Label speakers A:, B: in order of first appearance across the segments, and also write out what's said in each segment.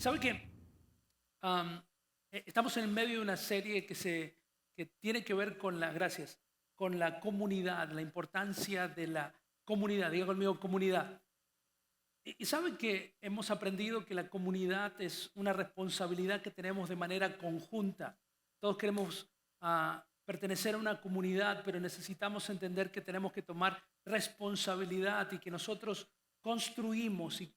A: ¿Sabe que estamos en el medio de una serie que tiene que ver con las gracias, con la comunidad, la importancia de la comunidad? Diga conmigo, comunidad. Y sabe que hemos aprendido que la comunidad es una responsabilidad que tenemos de manera conjunta. Todos queremos pertenecer a una comunidad, pero necesitamos entender que tenemos que tomar responsabilidad y que nosotros construimos y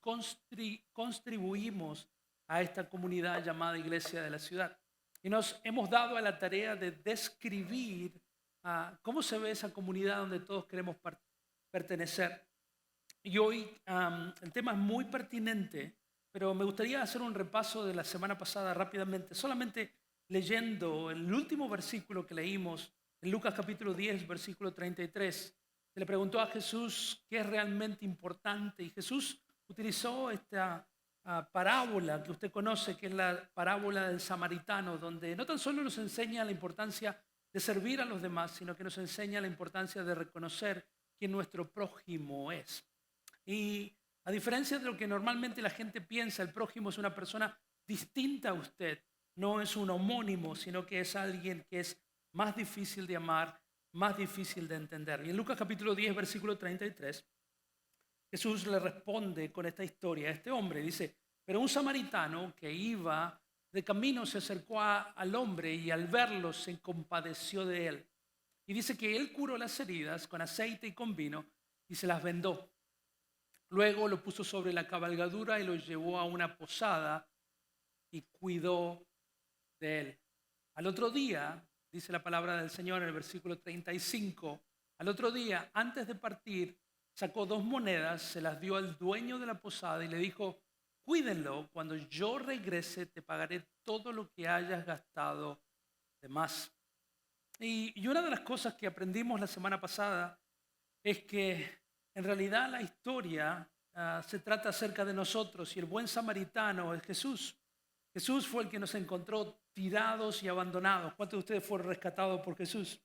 A: contribuimos a esta comunidad llamada Iglesia de la Ciudad. Y nos hemos dado a la tarea de describir cómo se ve esa comunidad donde todos queremos pertenecer. Y hoy el tema es muy pertinente, pero me gustaría hacer un repaso de la semana pasada rápidamente, solamente leyendo el último versículo que leímos en Lucas capítulo 10, versículo 33. Se le preguntó a Jesús qué es realmente importante y Jesús utilizó esta parábola que usted conoce, que es la parábola del samaritano, donde no tan solo nos enseña la importancia de servir a los demás, sino que nos enseña la importancia de reconocer quién nuestro prójimo es. Y a diferencia de lo que normalmente la gente piensa, el prójimo es una persona distinta a usted, no es un homónimo, sino que es alguien que es más difícil de amar, más difícil de entender. Y en Lucas capítulo 10, versículo 33, Jesús le responde con esta historia a este hombre. Dice, pero un samaritano que iba de camino se acercó al hombre y al verlo se compadeció de él. Y dice que él curó las heridas con aceite y con vino y se las vendó. Luego lo puso sobre la cabalgadura y lo llevó a una posada y cuidó de él. Al otro día, dice la palabra del Señor en el versículo 35, al otro día, antes de partir, sacó 2 monedas, se las dio al dueño de la posada y le dijo, cuídenlo, cuando yo regrese te pagaré todo lo que hayas gastado de más. Y una de las cosas que aprendimos la semana pasada es que en realidad la historia se trata acerca de nosotros y el buen samaritano es Jesús. Jesús fue el que nos encontró tirados y abandonados. ¿Cuántos de ustedes fueron rescatados por Jesús?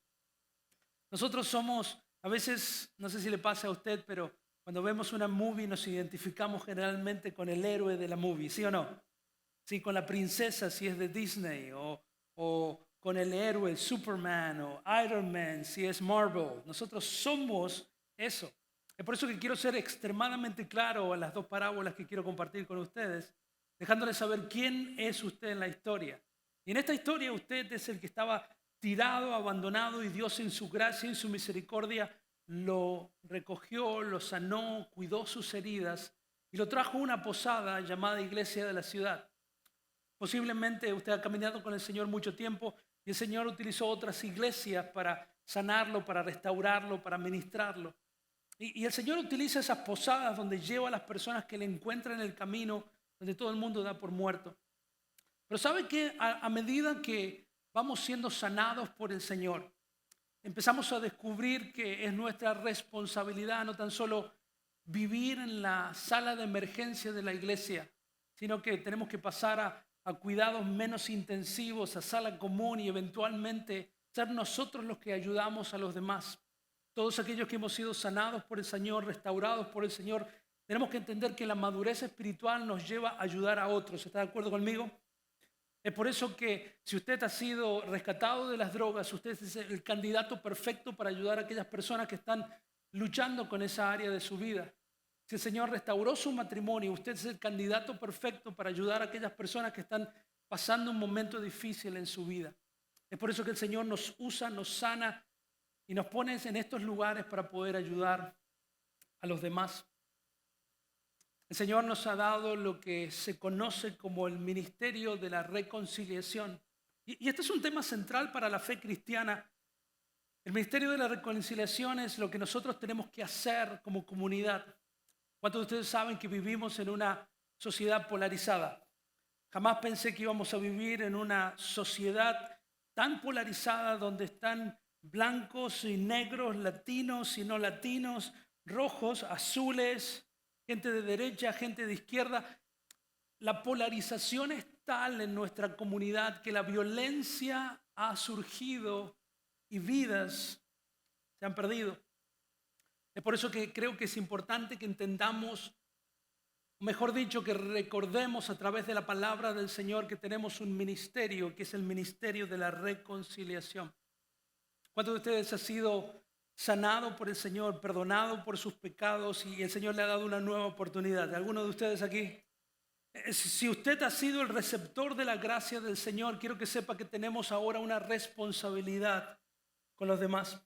A: Nosotros somos, a veces, no sé si le pasa a usted, pero cuando vemos una movie nos identificamos generalmente con el héroe de la movie, ¿sí o no? Sí, con la princesa si es de Disney, o con el héroe Superman o Iron Man si es Marvel. Nosotros somos eso. Es por eso que quiero ser extremadamente claro en las 2 parábolas que quiero compartir con ustedes, dejándoles saber quién es usted en la historia. Y en esta historia usted es el que estaba tirado, abandonado y Dios en su gracia y en su misericordia lo recogió, lo sanó, cuidó sus heridas y lo trajo a una posada llamada Iglesia de la Ciudad. Posiblemente usted ha caminado con el Señor mucho tiempo y el Señor utilizó otras iglesias para sanarlo, para restaurarlo, para ministrarlo. Y el Señor utiliza esas posadas donde lleva a las personas que le encuentran en el camino, donde todo el mundo da por muerto. Pero ¿sabe qué? A medida que vamos siendo sanados por el Señor, empezamos a descubrir que es nuestra responsabilidad no tan solo vivir en la sala de emergencia de la iglesia, sino que tenemos que pasar a cuidados menos intensivos, a sala común y eventualmente ser nosotros los que ayudamos a los demás. Todos aquellos que hemos sido sanados por el Señor, restaurados por el Señor, tenemos que entender que la madurez espiritual nos lleva a ayudar a otros. ¿Está de acuerdo conmigo? Es por eso que si usted ha sido rescatado de las drogas, usted es el candidato perfecto para ayudar a aquellas personas que están luchando con esa área de su vida. Si el Señor restauró su matrimonio, usted es el candidato perfecto para ayudar a aquellas personas que están pasando un momento difícil en su vida. Es por eso que el Señor nos usa, nos sana y nos pone en estos lugares para poder ayudar a los demás. El Señor nos ha dado lo que se conoce como el ministerio de la reconciliación. Y este es un tema central para la fe cristiana. El ministerio de la reconciliación es lo que nosotros tenemos que hacer como comunidad. ¿Cuántos de ustedes saben que vivimos en una sociedad polarizada? Jamás pensé que íbamos a vivir en una sociedad tan polarizada donde están blancos y negros, latinos y no latinos, rojos, azules, gente de derecha, gente de izquierda. La polarización es tal en nuestra comunidad que la violencia ha surgido y vidas se han perdido. Es por eso que creo que es importante que entendamos mejor dicho, que recordemos a través de la palabra del Señor que tenemos un ministerio, que es el ministerio de la reconciliación. ¿Cuántos de ustedes han sido sanado por el Señor, perdonado por sus pecados y el Señor le ha dado una nueva oportunidad? ¿Alguno de ustedes aquí? Si usted ha sido el receptor de la gracia del Señor, quiero que sepa que tenemos ahora una responsabilidad con los demás.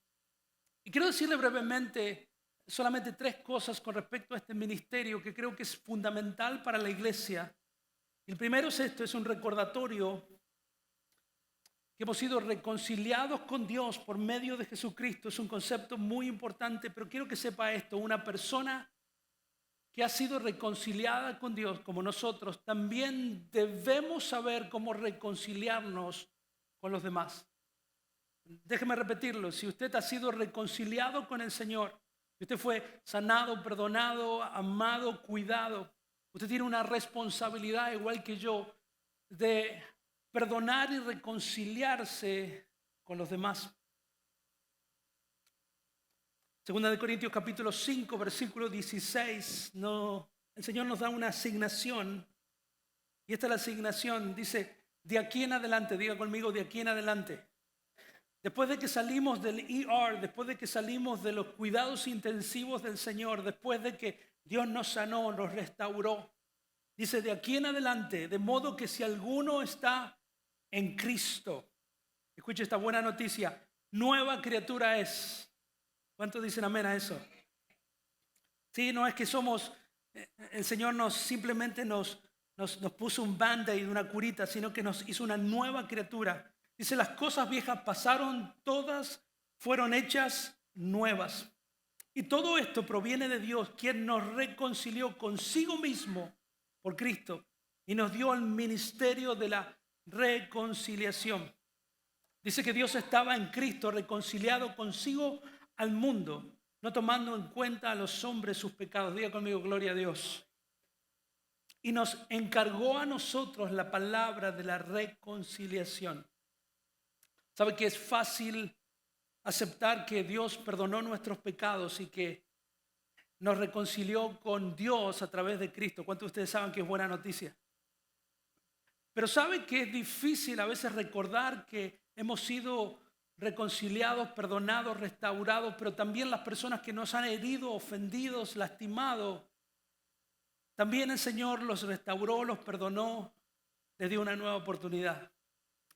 A: Y quiero decirle brevemente solamente 3 cosas con respecto a este ministerio que creo que es fundamental para la iglesia. El primero es esto, es un recordatorio que hemos sido reconciliados con Dios por medio de Jesucristo. Es un concepto muy importante, pero quiero que sepa esto, una persona que ha sido reconciliada con Dios como nosotros, también debemos saber cómo reconciliarnos con los demás. Déjeme repetirlo, si usted ha sido reconciliado con el Señor, si usted fue sanado, perdonado, amado, cuidado, usted tiene una responsabilidad igual que yo de perdonar y reconciliarse con los demás. Segunda de Corintios capítulo 5, versículo 16, el Señor nos da una asignación y esta es la asignación, dice, de aquí en adelante, diga conmigo, de aquí en adelante. Después de que salimos del después de que salimos de los cuidados intensivos del Señor, después de que Dios nos sanó, nos restauró, dice, de aquí en adelante, de modo que si alguno está en Cristo, escuche esta buena noticia, nueva criatura es. ¿Cuántos dicen amén a eso? Sí, no es que el Señor simplemente nos puso un band-aid, una curita, sino que nos hizo una nueva criatura. Dice, las cosas viejas pasaron, todas fueron hechas nuevas. Y todo esto proviene de Dios, quien nos reconcilió consigo mismo por Cristo y nos dio el ministerio de la reconciliación. Dice que Dios estaba en Cristo reconciliado consigo al mundo, no tomando en cuenta a los hombres sus pecados. Diga conmigo, gloria a Dios. Y nos encargó a nosotros la palabra de la reconciliación. ¿Sabe que es fácil aceptar que Dios perdonó nuestros pecados y que nos reconcilió con Dios a través de Cristo? ¿Cuántos de ustedes saben que es buena noticia? Pero ¿sabe que es difícil a veces recordar que hemos sido reconciliados, perdonados, restaurados, pero también las personas que nos han herido, ofendidos, lastimado, también el Señor los restauró, los perdonó, les dio una nueva oportunidad?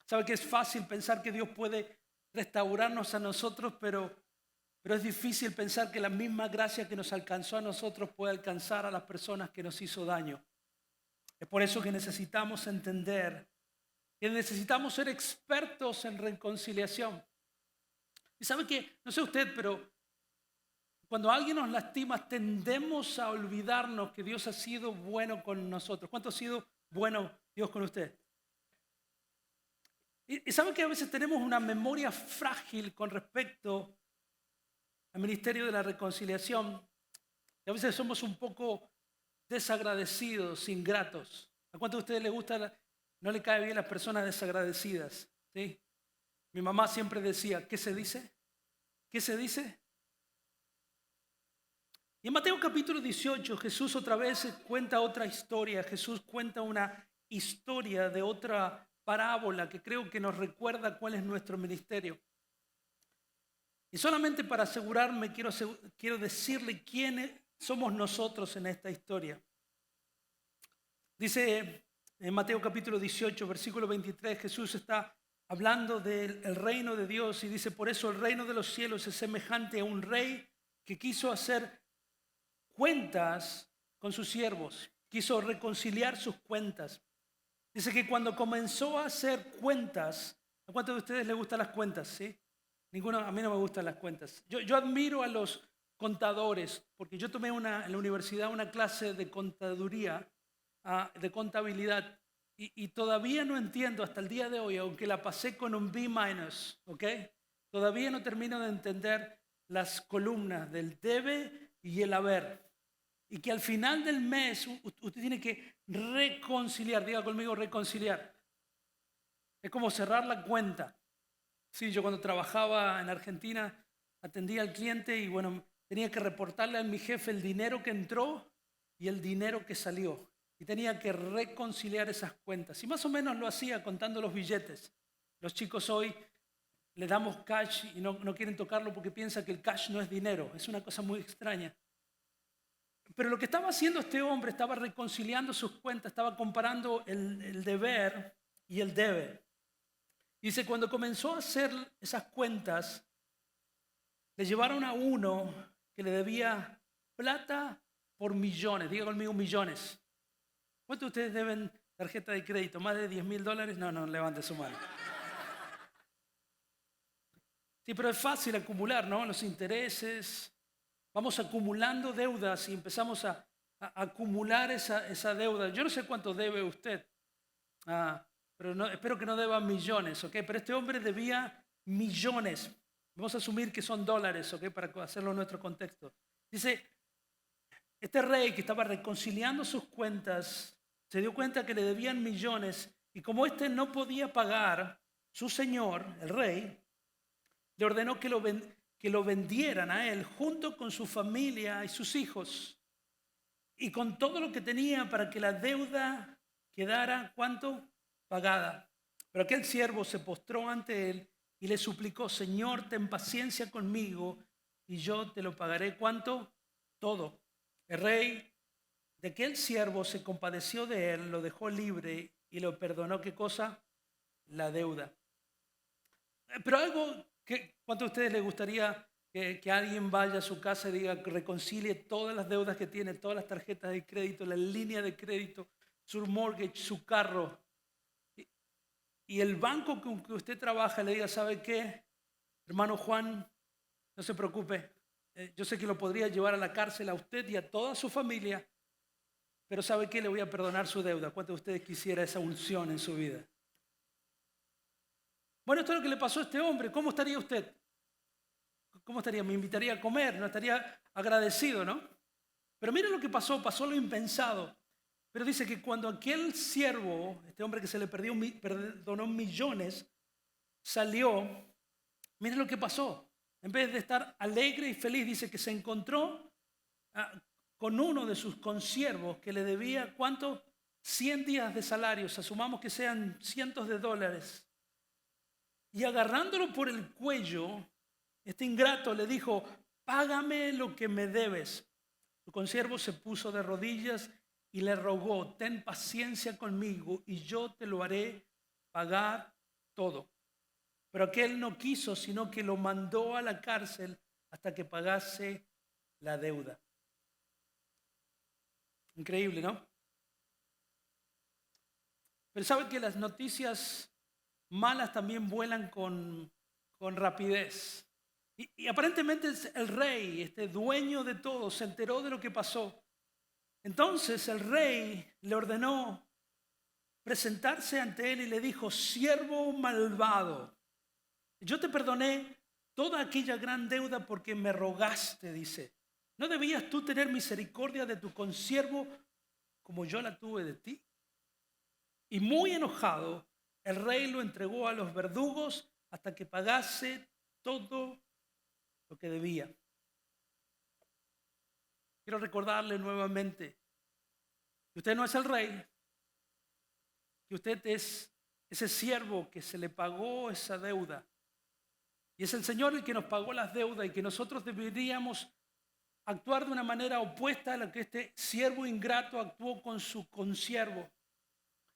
A: ¿Sabe que es fácil pensar que Dios puede restaurarnos a nosotros, pero es difícil pensar que la misma gracia que nos alcanzó a nosotros puede alcanzar a las personas que nos hizo daño? Es por eso que necesitamos entender que necesitamos ser expertos en reconciliación. Y sabe que, no sé usted, pero cuando alguien nos lastima, tendemos a olvidarnos que Dios ha sido bueno con nosotros. ¿Cuánto ha sido bueno Dios con usted? Y sabe que a veces tenemos una memoria frágil con respecto al ministerio de la reconciliación. Y a veces somos un poco desagradecidos, ingratos. ¿A cuántos de ustedes les gusta, no le cae bien las personas desagradecidas? ¿Sí? Mi mamá siempre decía, ¿qué se dice? ¿Qué se dice? Y en Mateo capítulo 18, Jesús otra vez cuenta otra historia. Jesús cuenta una historia de otra parábola que creo que nos recuerda cuál es nuestro ministerio. Y solamente para asegurarme, quiero decirle quiénes somos nosotros en esta historia. Dice en Mateo capítulo 18, versículo 23, Jesús está hablando del reino de Dios y dice, por eso el reino de los cielos es semejante a un rey que quiso hacer cuentas con sus siervos, quiso reconciliar sus cuentas. Dice que cuando comenzó a hacer cuentas, ¿a cuántos de ustedes les gustan las cuentas? ¿Sí? Ninguno, a mí no me gustan las cuentas. Yo admiro a los contadores, porque yo tomé en la universidad una clase de contaduría, de contabilidad, y todavía no entiendo hasta el día de hoy, aunque la pasé con un B-, ¿ok? Todavía no termino de entender las columnas del debe y el haber. Y que al final del mes usted tiene que reconciliar, diga conmigo reconciliar. Es como cerrar la cuenta. Sí, yo cuando trabajaba en Argentina atendía al cliente y bueno, tenía que reportarle a mi jefe el dinero que entró y el dinero que salió. Y tenía que reconciliar esas cuentas. Y más o menos lo hacía contando los billetes. Los chicos hoy le damos cash y no quieren tocarlo porque piensan que el cash no es dinero. Es una cosa muy extraña. Pero lo que estaba haciendo este hombre, estaba reconciliando sus cuentas, estaba comparando el deber y el debe. Dice, cuando comenzó a hacer esas cuentas, le llevaron a uno que le debía plata por millones. Diga conmigo millones. ¿Cuánto ustedes deben tarjeta de crédito? ¿Más de $10,000? No, levante su mano. Sí, pero es fácil acumular, ¿no? Los intereses. Vamos acumulando deudas y empezamos a acumular esa deuda. Yo no sé cuánto debe usted, pero espero que no deba millones, ¿ok? Pero este hombre debía millones. Vamos a asumir que son dólares, ¿ok? Para hacerlo en nuestro contexto. Dice, este rey que estaba reconciliando sus cuentas, se dio cuenta que le debían millones y como este no podía pagar, su señor, el rey, le ordenó que lo vendieran a él junto con su familia y sus hijos y con todo lo que tenía para que la deuda quedara, ¿cuánto? Pagada. Pero aquel siervo se postró ante él y le suplicó, Señor, ten paciencia conmigo y yo te lo pagaré, ¿cuánto? Todo. El rey de aquel siervo se compadeció de él, lo dejó libre y lo perdonó, ¿qué cosa? La deuda. Pero algo que, ¿cuánto a ustedes les gustaría que alguien vaya a su casa y diga, que reconcilie todas las deudas que tiene, todas las tarjetas de crédito, la línea de crédito, su mortgage, su carro? Y el banco con que usted trabaja le diga, ¿sabe qué? Hermano Juan, no se preocupe. Yo sé que lo podría llevar a la cárcel a usted y a toda su familia, pero ¿sabe qué? Le voy a perdonar su deuda. ¿Cuántos de ustedes quisiera esa unción en su vida? Bueno, esto es lo que le pasó a este hombre. ¿Cómo estaría usted? ¿Cómo estaría? Me invitaría a comer, no estaría agradecido, ¿no? Pero mire lo que pasó, pasó lo impensado. Pero dice que cuando aquel siervo, este hombre que se le perdonó millones, salió, mire lo que pasó. En vez de estar alegre y feliz, dice que se encontró con uno de sus consiervos que le debía, ¿cuánto? 100 días de salarios, asumamos que sean cientos de dólares. Y agarrándolo por el cuello, este ingrato le dijo, págame lo que me debes. Su consiervo se puso de rodillas y le rogó, ten paciencia conmigo y yo te lo haré pagar todo. Pero aquel no quiso, sino que lo mandó a la cárcel hasta que pagase la deuda. Increíble, ¿no? Pero sabe que las noticias malas también vuelan con rapidez. Y aparentemente el rey, este dueño de todo, se enteró de lo que pasó. Entonces el rey le ordenó presentarse ante él y le dijo, siervo malvado, yo te perdoné toda aquella gran deuda porque me rogaste, dice. ¿No debías tú tener misericordia de tu consiervo como yo la tuve de ti? Y muy enojado, el rey lo entregó a los verdugos hasta que pagase todo lo que debía. Quiero recordarle nuevamente que usted no es el rey, que usted es ese siervo que se le pagó esa deuda. Y es el Señor el que nos pagó las deudas y que nosotros deberíamos actuar de una manera opuesta a la que este siervo ingrato actuó con su consiervo.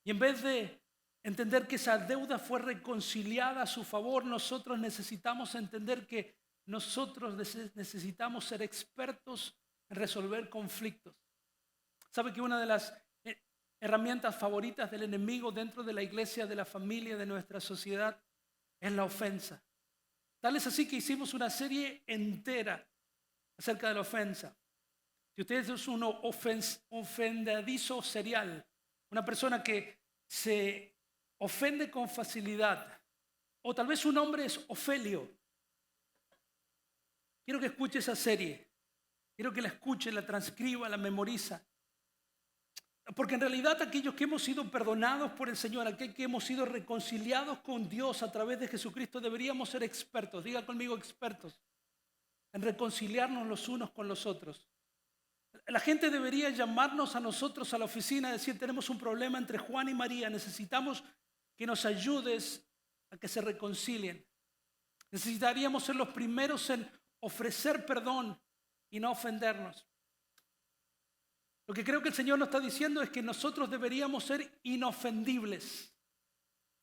A: Y en vez de entender que esa deuda fue reconciliada a su favor, nosotros necesitamos entender que nosotros necesitamos ser expertos en resolver conflictos. ¿Sabe que una de las herramientas favoritas del enemigo dentro de la iglesia, de la familia, de nuestra sociedad, es la ofensa? Tal es así que hicimos una serie entera acerca de la ofensa. Si usted es un ofendedizo serial, una persona que se ofende con facilidad, o tal vez su nombre es Ofelio, quiero que escuche esa serie, quiero que la escuche, la transcriba, la memoriza. Porque en realidad aquellos que hemos sido perdonados por el Señor, aquellos que hemos sido reconciliados con Dios a través de Jesucristo, deberíamos ser expertos, diga conmigo expertos, en reconciliarnos los unos con los otros. La gente debería llamarnos a nosotros a la oficina y decir, tenemos un problema entre Juan y María, necesitamos que nos ayudes a que se reconcilien. Necesitaríamos ser los primeros en ofrecer perdón y no ofendernos. Lo que creo que el Señor nos está diciendo es que nosotros deberíamos ser inofendibles.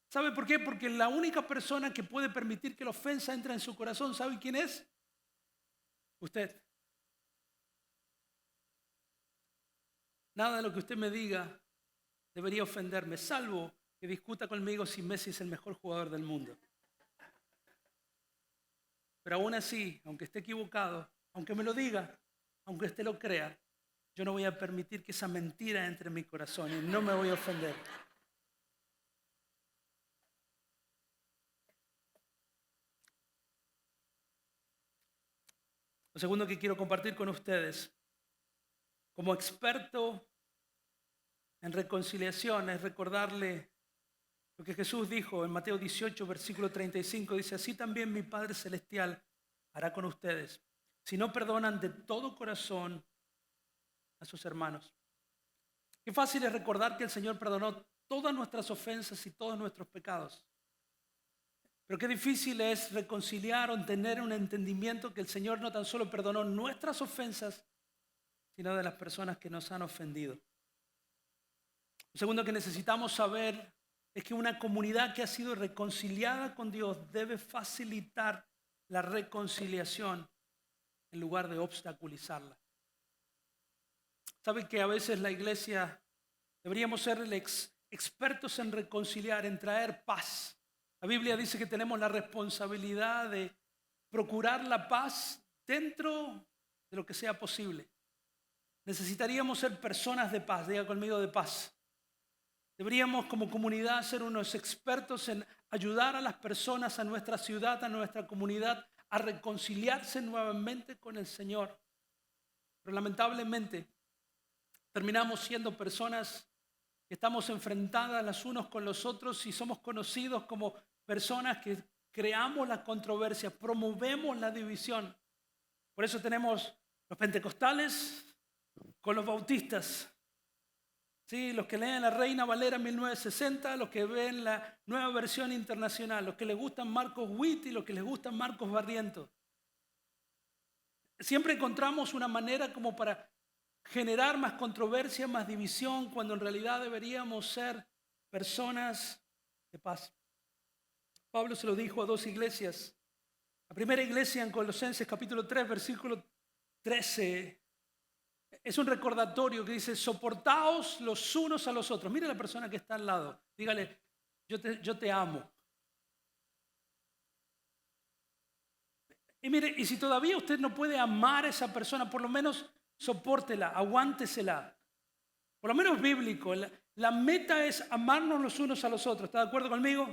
A: ¿Sabe por qué? Porque la única persona que puede permitir que la ofensa entre en su corazón, ¿sabe quién es? Usted. Nada de lo que usted me diga debería ofenderme, salvo que discuta conmigo si Messi es el mejor jugador del mundo. Pero aún así, aunque esté equivocado, aunque me lo diga, aunque usted lo crea, yo no voy a permitir que esa mentira entre en mi corazón y no me voy a ofender. Lo segundo que quiero compartir con ustedes, como experto en reconciliación, es recordarle lo que Jesús dijo en Mateo 18, versículo 35. Dice, así también mi Padre Celestial hará con ustedes, si no perdonan de todo corazón a sus hermanos. Qué fácil es recordar que el Señor perdonó todas nuestras ofensas y todos nuestros pecados. Pero qué difícil es reconciliar o tener un entendimiento que el Señor no tan solo perdonó nuestras ofensas, sino de las personas que nos han ofendido. Lo segundo que necesitamos saber es que una comunidad que ha sido reconciliada con Dios debe facilitar la reconciliación en lugar de obstaculizarla. ¿Sabe que a veces la iglesia deberíamos ser expertos en reconciliar, en traer paz? La Biblia dice que tenemos la responsabilidad de procurar la paz dentro de lo que sea posible. Necesitaríamos ser personas de paz, diga conmigo de paz. Deberíamos como comunidad ser unos expertos en ayudar a las personas, a nuestra ciudad, a nuestra comunidad, a reconciliarse nuevamente con el Señor. Pero lamentablemente terminamos siendo personas que estamos enfrentadas las unos con los otros y somos conocidos como personas que creamos la controversia, promovemos la división. Por eso tenemos los pentecostales con los bautistas. Sí, los que leen la Reina Valera 1960, los que ven la nueva versión internacional, los que les gustan Marcos Witt y los que les gustan Marcos Barrientos. Siempre encontramos una manera como para generar más controversia, más división, cuando en realidad deberíamos ser personas de paz. Pablo se lo dijo a dos iglesias. La primera iglesia en Colosenses capítulo 3, versículo 13, es un recordatorio que dice, soportaos los unos a los otros. Mire a la persona que está al lado, dígale, yo te amo. Y mire, y si todavía usted no puede amar a esa persona, por lo menos sopórtela, aguántesela. Por lo menos bíblico. La meta es amarnos los unos a los otros. ¿Está de acuerdo conmigo?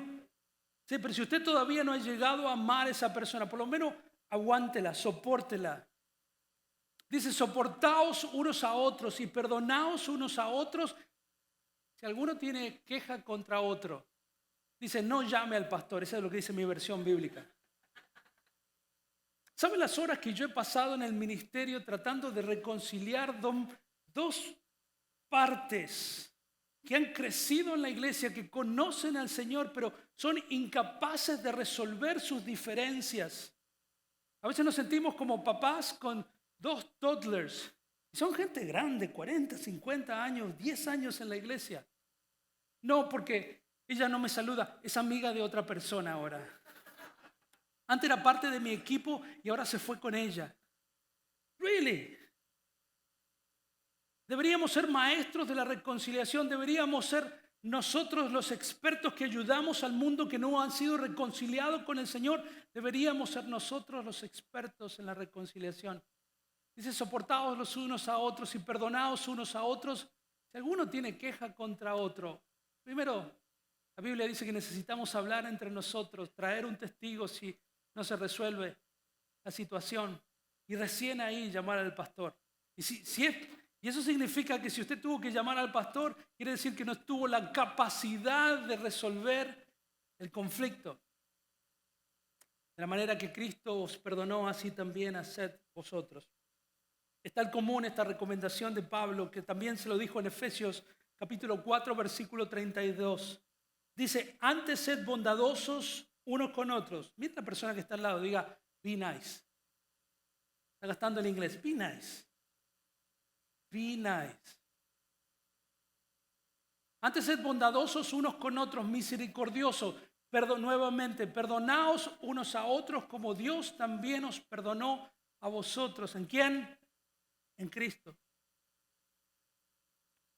A: Sí, pero si usted todavía no ha llegado a amar a esa persona, por lo menos aguántela, sopórtela. Dice, soportaos unos a otros y perdonaos unos a otros. Si alguno tiene queja contra otro, dice, no llame al pastor. Eso es lo que dice mi versión bíblica. ¿Sabe las horas que yo he pasado en el ministerio tratando de reconciliar dos partes que han crecido en la iglesia, que conocen al Señor, pero son incapaces de resolver sus diferencias? A veces nos sentimos como papás con dos toddlers. Son gente grande, 40, 50 años, 10 años en la iglesia. No, porque ella no me saluda, es amiga de otra persona ahora. Antes era parte de mi equipo y ahora se fue con ella. Really? Deberíamos ser maestros de la reconciliación, deberíamos ser nosotros los expertos que ayudamos al mundo que no han sido reconciliados con el Señor. Deberíamos ser nosotros los expertos en la reconciliación. Dice, soportaos los unos a otros y perdonaos unos a otros. Si alguno tiene queja contra otro, primero, la Biblia dice que necesitamos hablar entre nosotros, traer un testigo si no se resuelve la situación y recién ahí llamar al pastor. Y eso significa que si usted tuvo que llamar al pastor, quiere decir que no tuvo la capacidad de resolver el conflicto. De la manera que Cristo os perdonó, así también haced vosotros. Está el común esta recomendación de Pablo, que también se lo dijo en Efesios capítulo 4, versículo 32. Dice, antes sed bondadosos unos con otros. Mira a la persona que está al lado, diga, be nice. Está gastando el inglés, be nice. Be nice. Antes sed bondadosos unos con otros, misericordiosos. Nuevamente, perdonaos unos a otros como Dios también os perdonó a vosotros. ¿En quién? En Cristo.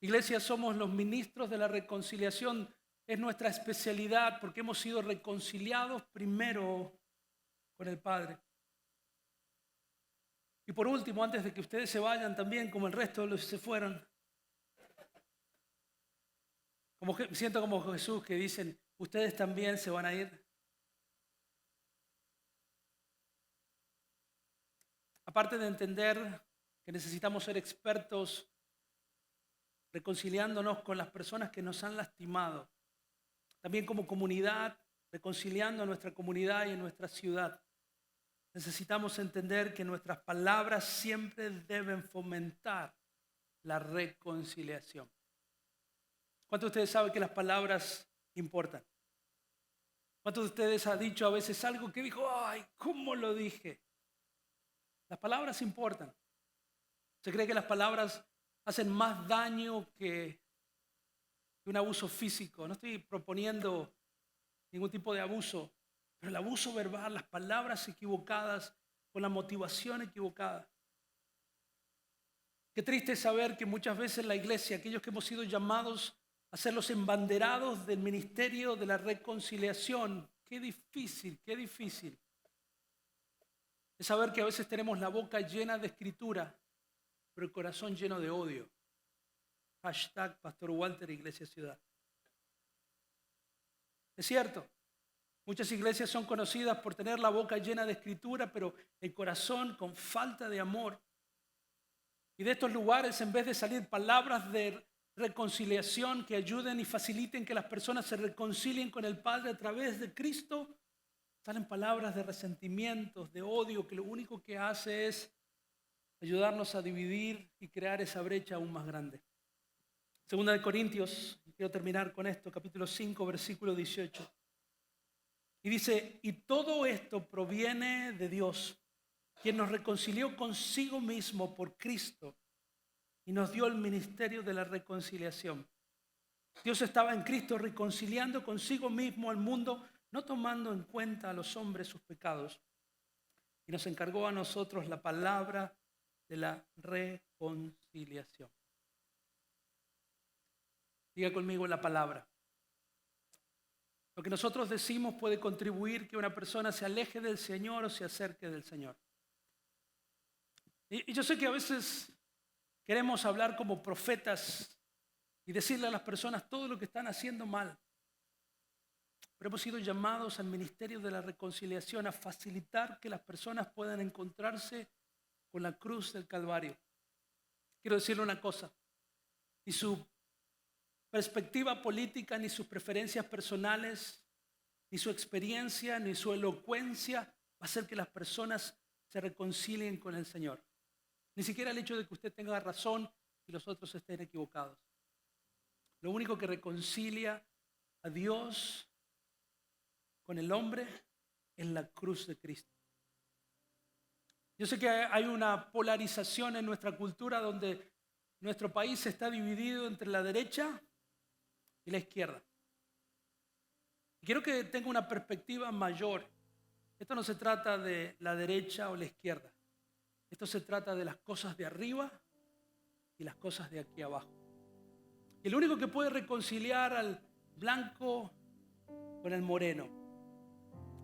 A: Iglesia, somos los ministros de la reconciliación. Es nuestra especialidad porque hemos sido reconciliados primero con el Padre. Y por último, antes de que ustedes se vayan también, como el resto de los que se fueron, siento como Jesús que dicen, ustedes también se van a ir. Aparte de entender que necesitamos ser expertos reconciliándonos con las personas que nos han lastimado, también como comunidad, reconciliando a nuestra comunidad y a nuestra ciudad, necesitamos entender que nuestras palabras siempre deben fomentar la reconciliación. ¿Cuántos de ustedes saben que las palabras importan? ¿Cuántos de ustedes han dicho a veces algo que dijo, ay, ¿cómo lo dije? Las palabras importan. Se cree que las palabras hacen más daño que un abuso físico. No estoy proponiendo ningún tipo de abuso, pero el abuso verbal, las palabras equivocadas, con la motivación equivocada. Qué triste saber que muchas veces la iglesia, aquellos que hemos sido llamados a ser los embanderados del ministerio de la reconciliación, qué difícil es saber que a veces tenemos la boca llena de escritura, pero el corazón lleno de odio. Hashtag Pastor Walter, Iglesia Ciudad. Es cierto, muchas iglesias son conocidas por tener la boca llena de escritura, pero el corazón con falta de amor. Y de estos lugares, en vez de salir palabras de reconciliación que ayuden y faciliten que las personas se reconcilien con el Padre a través de Cristo, salen palabras de resentimientos, de odio, que lo único que hace es ayudarnos a dividir y crear esa brecha aún más grande. Segunda de Corintios, quiero terminar con esto, capítulo 5, versículo 18. Y dice, y todo esto proviene de Dios, quien nos reconcilió consigo mismo por Cristo y nos dio el ministerio de la reconciliación. Dios estaba en Cristo reconciliando consigo mismo al mundo, no tomando en cuenta a los hombres sus pecados. Y nos encargó a nosotros la palabra de la reconciliación. Diga conmigo la palabra. Lo que nosotros decimos puede contribuir que una persona se aleje del Señor o se acerque del Señor. Y yo sé que a veces queremos hablar como profetas y decirle a las personas todo lo que están haciendo mal. Pero hemos sido llamados al ministerio de la reconciliación a facilitar que las personas puedan encontrarse con la cruz del Calvario. Quiero decirle una cosa, ni su perspectiva política, ni sus preferencias personales, ni su experiencia, ni su elocuencia va a hacer que las personas se reconcilien con el Señor. Ni siquiera el hecho de que usted tenga razón y los otros estén equivocados. Lo único que reconcilia a Dios con el hombre es la cruz de Cristo. Yo sé que hay una polarización en nuestra cultura donde nuestro país está dividido entre la derecha y la izquierda. Y quiero que tenga una perspectiva mayor. Esto no se trata de la derecha o la izquierda. Esto se trata de las cosas de arriba y las cosas de aquí abajo. Y el único que puede reconciliar al blanco con el moreno,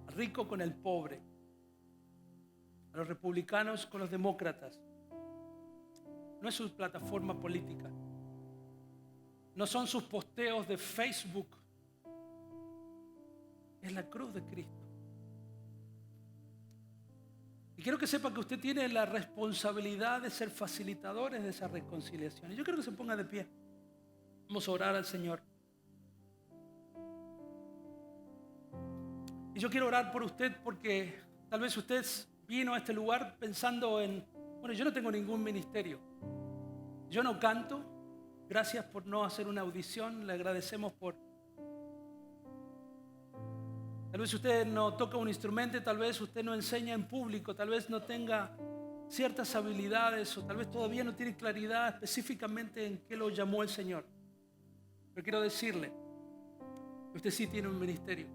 A: al rico con el pobre, a los republicanos con los demócratas, no es su plataforma política, no son sus posteos de Facebook, es la cruz de Cristo. Y quiero que sepa que usted tiene la responsabilidad de ser facilitadores de esa reconciliación. Y yo quiero que se ponga de pie. Vamos a orar al Señor. Y yo quiero orar por usted porque tal vez usted vino a este lugar pensando en Bueno, yo no tengo ningún ministerio. Yo no canto. Gracias por no hacer una audición. Le agradecemos por... Tal vez usted no toca un instrumento, tal vez usted no enseña en público, tal vez no tenga ciertas habilidades o tal vez todavía no tiene claridad específicamente en qué lo llamó el Señor. Pero quiero decirle que usted sí tiene un ministerio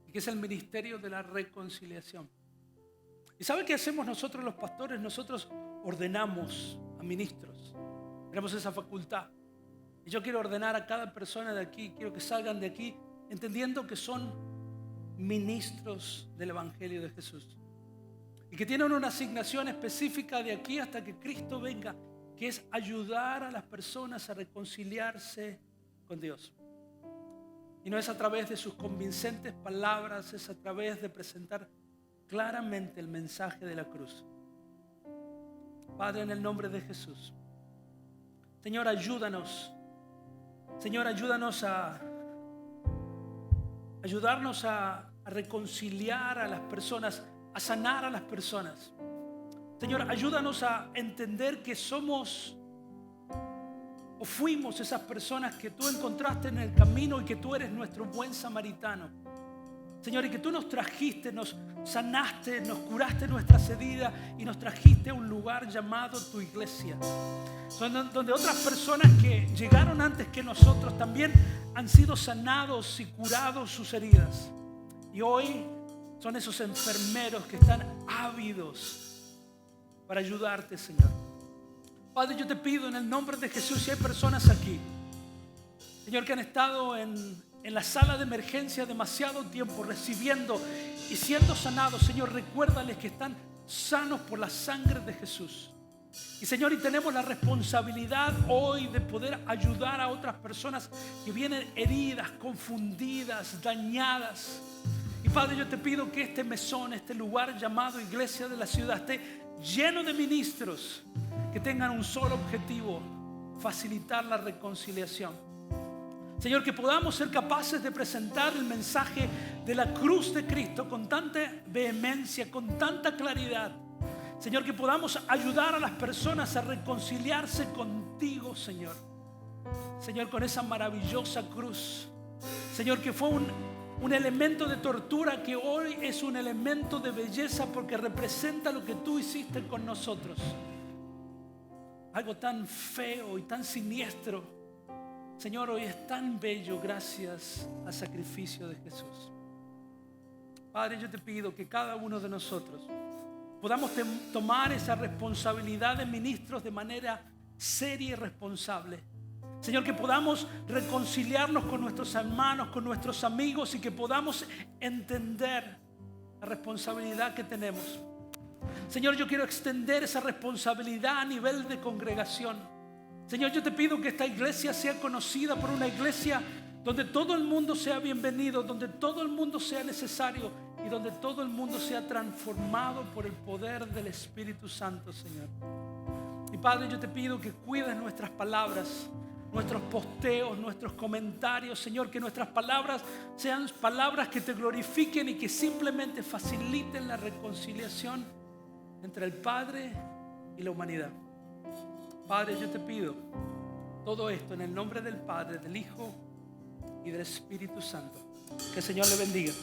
A: y que es el ministerio de la reconciliación. ¿Y sabe qué hacemos nosotros los pastores? Nosotros ordenamos a ministros. Tenemos esa facultad. Y yo quiero ordenar a cada persona de aquí, quiero que salgan de aquí entendiendo que son ministros del Evangelio de Jesús. Y que tienen una asignación específica de aquí hasta que Cristo venga, que es ayudar a las personas a reconciliarse con Dios. Y no es a través de sus convincentes palabras, es a través de presentar claramente el mensaje de la cruz. Padre, en el nombre de Jesús, Señor, ayúdanos. Señor, ayúdanos a ayudarnos a reconciliar a las personas, a sanar a las personas. Señor, ayúdanos a entender que somos o fuimos esas personas que tú encontraste en el camino y que tú eres nuestro buen samaritano. Señor, y que tú nos trajiste, nos sanaste, nos curaste nuestras heridas y nos trajiste a un lugar llamado tu iglesia, donde otras personas que llegaron antes que nosotros también han sido sanados y curados sus heridas. Y hoy son esos enfermeros que están ávidos para ayudarte, Señor. Padre, yo te pido en el nombre de Jesús, si hay personas aquí, Señor, que han estado en la sala de emergencia demasiado tiempo recibiendo y siendo sanados, Señor, recuérdales que están sanos por la sangre de Jesús. Y Señor, y tenemos la responsabilidad hoy de poder ayudar a otras personas que vienen heridas, confundidas, dañadas. Y Padre, yo te pido que este mesón, este lugar llamado Iglesia de la Ciudad, esté lleno de ministros que tengan un solo objetivo: facilitar la reconciliación. Señor, que podamos ser capaces de presentar el mensaje de la cruz de Cristo con tanta vehemencia, con tanta claridad. Señor, que podamos ayudar a las personas a reconciliarse contigo, Señor. Señor, con esa maravillosa cruz. Señor, que fue un elemento de tortura que hoy es un elemento de belleza porque representa lo que tú hiciste con nosotros. Algo tan feo y tan siniestro, Señor, hoy es tan bello gracias al sacrificio de Jesús. Padre, yo te pido que cada uno de nosotros podamos tomar esa responsabilidad de ministros de manera seria y responsable. Señor, que podamos reconciliarnos con nuestros hermanos, con nuestros amigos y que podamos entender la responsabilidad que tenemos. Señor, yo quiero extender esa responsabilidad a nivel de congregación. Señor, yo te pido que esta iglesia sea conocida por una iglesia donde todo el mundo sea bienvenido, donde todo el mundo sea necesario y donde todo el mundo sea transformado por el poder del Espíritu Santo, Señor. Y Padre, yo te pido que cuides nuestras palabras, nuestros posteos, nuestros comentarios, Señor, que nuestras palabras sean palabras que te glorifiquen y que simplemente faciliten la reconciliación entre el Padre y la humanidad. Padre, yo te pido todo esto en el nombre del Padre, del Hijo y del Espíritu Santo. Que el Señor le bendiga.